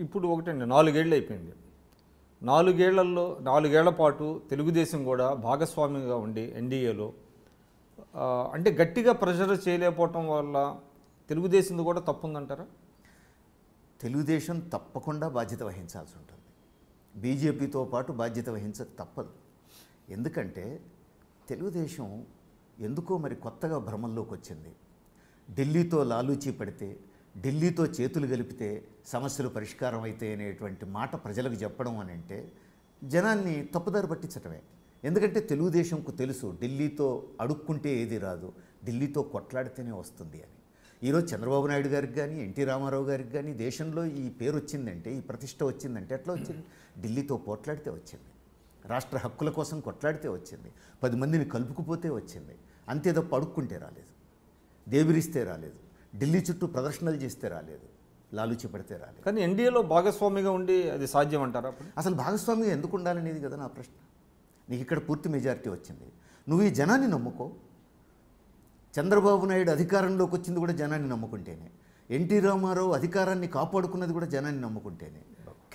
ఇప్పుడు ఒకటండి 4 ఏళ్ళు అయిపోయింది. 4 ఏళ్ల పాటు తెలుగుదేశం కూడా భాగస్వామిగా ఉండి ఎన్డీఏలో అంటే గట్టిగా ప్రెషర్ చేయలేకపోవటం వల్ల తెలుగుదేశంది కూడా తప్పు ఉందంటారా? తెలుగుదేశం తప్పకుండా బాధ్యత వహించాల్సి ఉంటుంది. బీజేపీతో పాటు బాధ్యత వహించక తప్పదు. ఎందుకంటే తెలుగుదేశం ఎందుకో మరి కొత్తగా భ్రమంలోకి వచ్చింది. ఢిల్లీతో లాలూచీ పడితే, ఢిల్లీతో చేతులు కలిపితే సమస్యలు పరిష్కారం అయితే అనేటువంటి మాట ప్రజలకు చెప్పడం అని అంటే జనాన్ని తప్పుదారి పట్టించటమే. ఎందుకంటే తెలుగుదేశంకు తెలుసు ఢిల్లీతో అడుక్కుంటే ఏది రాదు, ఢిల్లీతో కొట్లాడితేనే వస్తుంది అని. ఈరోజు చంద్రబాబు నాయుడు గారికి కానీ ఎన్టీ రామారావు గారికి కానీ దేశంలో ఈ పేరు వచ్చిందంటే, ఈ ప్రతిష్ట వచ్చిందంటే ఎట్లా వచ్చింది? ఢిల్లీతో పోట్లాడితే వచ్చింది, రాష్ట్ర హక్కుల కోసం కొట్లాడితే వచ్చింది, 10 మందిని కలుపుకుపోతే వచ్చింది. అంతే తప్ప అడుక్కుంటే రాలేదు, దేవిరిస్తే రాలేదు, ఢిల్లీ చుట్టూ ప్రదర్శనలు చేస్తే రాలేదు, లాలూచి పడితే రాలేదు. కానీ ఎన్డీఏలో భాగస్వామిగా ఉండి అది సాధ్యం అంటారా? అసలు భాగస్వామిగా ఎందుకు ఉండాలనేది కదా నా ప్రశ్న. నీకు ఇక్కడ పూర్తి మెజారిటీ వచ్చింది, నువ్వు ఈ జనాన్ని నమ్ముకో. చంద్రబాబు నాయుడు అధికారంలోకి వచ్చింది కూడా జనాన్ని నమ్ముకుంటేనే, ఎన్టీ రామారావు అధికారాన్ని కాపాడుకున్నది కూడా జనాన్ని నమ్ముకుంటేనే.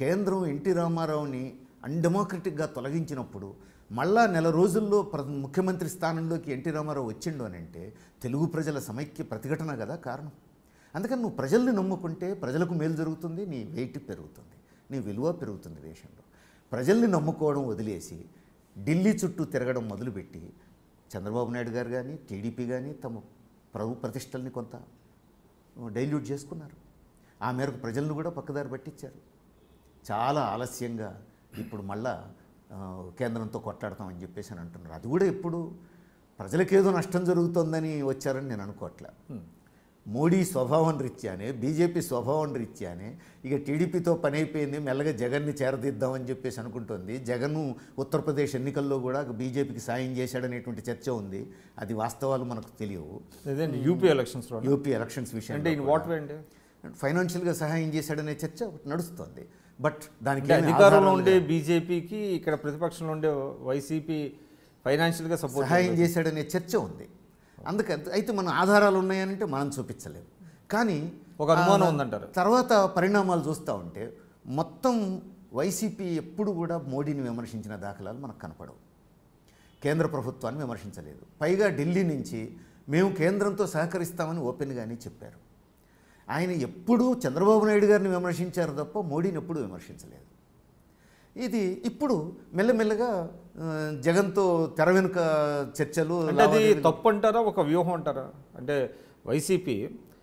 కేంద్రం ఎన్టీ రామారావుని అన్డెమోక్రటిక్గా తొలగించినప్పుడు మళ్ళా నెల రోజుల్లో ముఖ్యమంత్రి స్థానంలోకి ఎన్టీ రామారావు వచ్చిండు అని అంటే తెలుగు ప్రజల సమైక్య ప్రతిఘటన కదా కారణం. అందుకని నువ్వు ప్రజల్ని నమ్ముకుంటే ప్రజలకు మేలు జరుగుతుంది, నీ వెయిట్ పెరుగుతుంది, నీ విలువ పెరుగుతుంది దేశంలో. ప్రజల్ని నమ్ముకోవడం వదిలేసి ఢిల్లీ చుట్టూ తిరగడం మొదలుపెట్టి చంద్రబాబు నాయుడు గారు కానీ టీడీపీ కానీ తమ ప్రభు ప్రతిష్టల్ని కొంత డైల్యూట్ చేసుకున్నారు. ఆ మేరకు ప్రజలను కూడా పక్కదారి పట్టించారు. చాలా ఆలస్యంగా ఇప్పుడు మళ్ళా కేంద్రంతో కొట్లాడతామని చెప్పేసి అని అంటున్నారు. అది కూడా ఎప్పుడు ప్రజలకేదో నష్టం జరుగుతుందని వచ్చారని నేను అనుకోవట్లే. మోడీ స్వభావం రీత్యానే, బీజేపీ స్వభావం రీత్యానే ఇక టీడీపీతో పని అయిపోయింది, మెల్లగా జగన్ని చేరదీద్దామని చెప్పేసి అనుకుంటుంది. జగన్ ఉత్తరప్రదేశ్ ఎన్నికల్లో కూడా బీజేపీకి సాయం చేశాడనేటువంటి చర్చ ఉంది. అది వాస్తవాలు మనకు తెలియవు. యూపీ ఎలక్షన్స్ విషయం అంటే ఫైనాన్షియల్గా సహాయం చేశాడనే చర్చ నడుస్తుంది. బట్ దానికి అధికారంలో ఉండే బీజేపీకి ఇక్కడ ప్రతిపక్షంలో ఉండే వైసీపీ ఫైనాన్షియల్గా సహాయం చేశాడనే చర్చ ఉంది. అందుకని అయితే మన ఆధారాలు ఉన్నాయనంటే మనం చూపించలేము. కానీ ఒక అనుమానం ఉందంటారు. తర్వాత పరిణామాలు చూస్తూ ఉంటే మొత్తం వైసీపీ ఎప్పుడు కూడా మోడీని విమర్శించిన దాఖలాలు మనకు కనపడవు. కేంద్ర ప్రభుత్వాన్ని విమర్శించలేదు. పైగా ఢిల్లీ నుంచి మేము కేంద్రంతో సహకరిస్తామని ఓపెన్గానే చెప్పారు. ఆయన ఎప్పుడూ చంద్రబాబు నాయుడు గారిని విమర్శించారు తప్ప మోడీని ఎప్పుడూ విమర్శించలేదు. ఇది ఇప్పుడు మెల్లమెల్లగా జగన్తో తెర వెనుక చర్చలు. అది తప్పు అంటారా, ఒక వ్యూహం అంటారా? అంటే వైసీపీ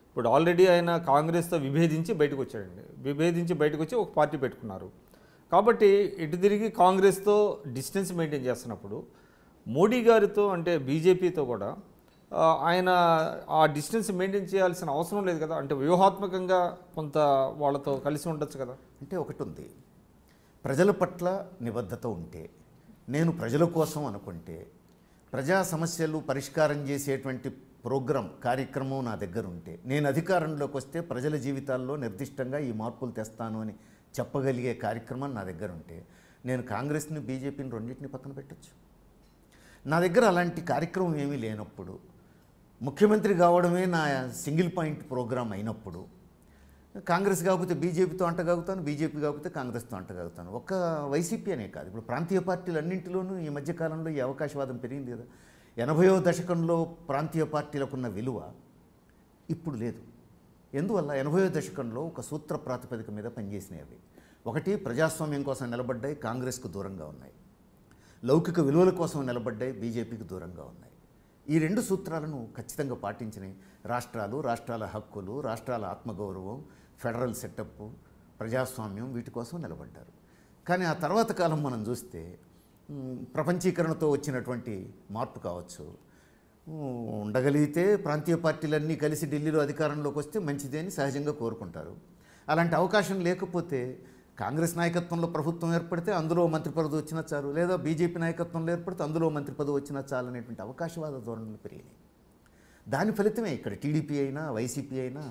ఇప్పుడు ఆల్రెడీ ఆయన కాంగ్రెస్తో విభేదించి బయటకు వచ్చాడండి. విభేదించి బయటకు వచ్చి ఒక పార్టీ పెట్టుకున్నారు. కాబట్టి ఇటు తిరిగి కాంగ్రెస్తో డిస్టెన్స్ మెయింటైన్ చేస్తున్నప్పుడు మోడీ గారితో అంటే బీజేపీతో కూడా ఆయన ఆ డిస్టెన్స్ మెయింటైన్ చేయాల్సిన అవసరం లేదు కదా? అంటే వ్యూహాత్మకంగా కొంత వాళ్ళతో కలిసి ఉండొచ్చు కదా? అంటే ఒకటి ఉంది, ప్రజల పట్ల నిబద్ధత ఉంటే, నేను ప్రజల కోసం అనుకుంటే, ప్రజా సమస్యలు పరిష్కారం చేసేటువంటి కార్యక్రమం నా దగ్గర ఉంటే, నేను అధికారంలోకి వస్తే ప్రజల జీవితాల్లో నిర్దిష్టంగా ఈ మార్పులు తెస్తాను అని చెప్పగలిగే కార్యక్రమం నా దగ్గర ఉంటే, నేను కాంగ్రెస్ని బీజేపీని రెండింటిని పక్కన పెట్టచ్చు. నా దగ్గర అలాంటి కార్యక్రమం ఏమీ లేనప్పుడు, ముఖ్యమంత్రి కావడమే నా సింగిల్ పాయింట్ ప్రోగ్రాం అయినప్పుడు, కాంగ్రెస్ కాకపోతే బీజేపీతో అంటగాగుతాను, బీజేపీ కాకపోతే కాంగ్రెస్తో అంటగాగుతాను. ఒక్క వైసీపీ అనే కాదు, ఇప్పుడు ప్రాంతీయ పార్టీలు అన్నింటిలోనూ ఈ మధ్యకాలంలో ఈ అవకాశవాదం పెరిగింది కదా. 80వ దశకంలో ప్రాంతీయ పార్టీలకు ఉన్న విలువ ఇప్పుడు లేదు. ఎందువల్ల? 80వ దశకంలో ఒక సూత్ర ప్రాతిపదిక మీద పనిచేసినాయి. అవి ఒకటి, ప్రజాస్వామ్యం కోసం నిలబడ్డాయి, కాంగ్రెస్కు దూరంగా ఉన్నాయి. లౌకిక విలువల కోసం నిలబడ్డాయి, బీజేపీకి దూరంగా ఉన్నాయి. ఈ 2 సూత్రాలను ఖచ్చితంగా పాటించినాయి. రాష్ట్రాల హక్కులు, రాష్ట్రాల ఆత్మగౌరవం, ఫెడరల్ సెటప్, ప్రజాస్వామ్యం, వీటి కోసం నిలబడ్డారు. కానీ ఆ తర్వాత కాలం మనం చూస్తే ప్రపంచీకరణతో వచ్చినటువంటి మార్పు కావచ్చు, ఉండగలిగితే ప్రాంతీయ పార్టీలన్నీ కలిసి ఢిల్లీలో అధికారంలోకి వస్తే మంచిదే అని సహజంగా కోరుకుంటారు. అలాంటి అవకాశం లేకపోతే కాంగ్రెస్ నాయకత్వంలో ప్రభుత్వం ఏర్పడితే అందులో మంత్రి పదవి వచ్చినా చాలు, లేదా బీజేపీ నాయకత్వంలో ఏర్పడితే అందులో మంత్రి పదవి వచ్చినా చాలు అనేటువంటి అవకాశవాద ధోరణులు పెరిగినాయి. దాని ఫలితమే ఇక్కడ టీడీపీ అయినా వైసీపీ అయినా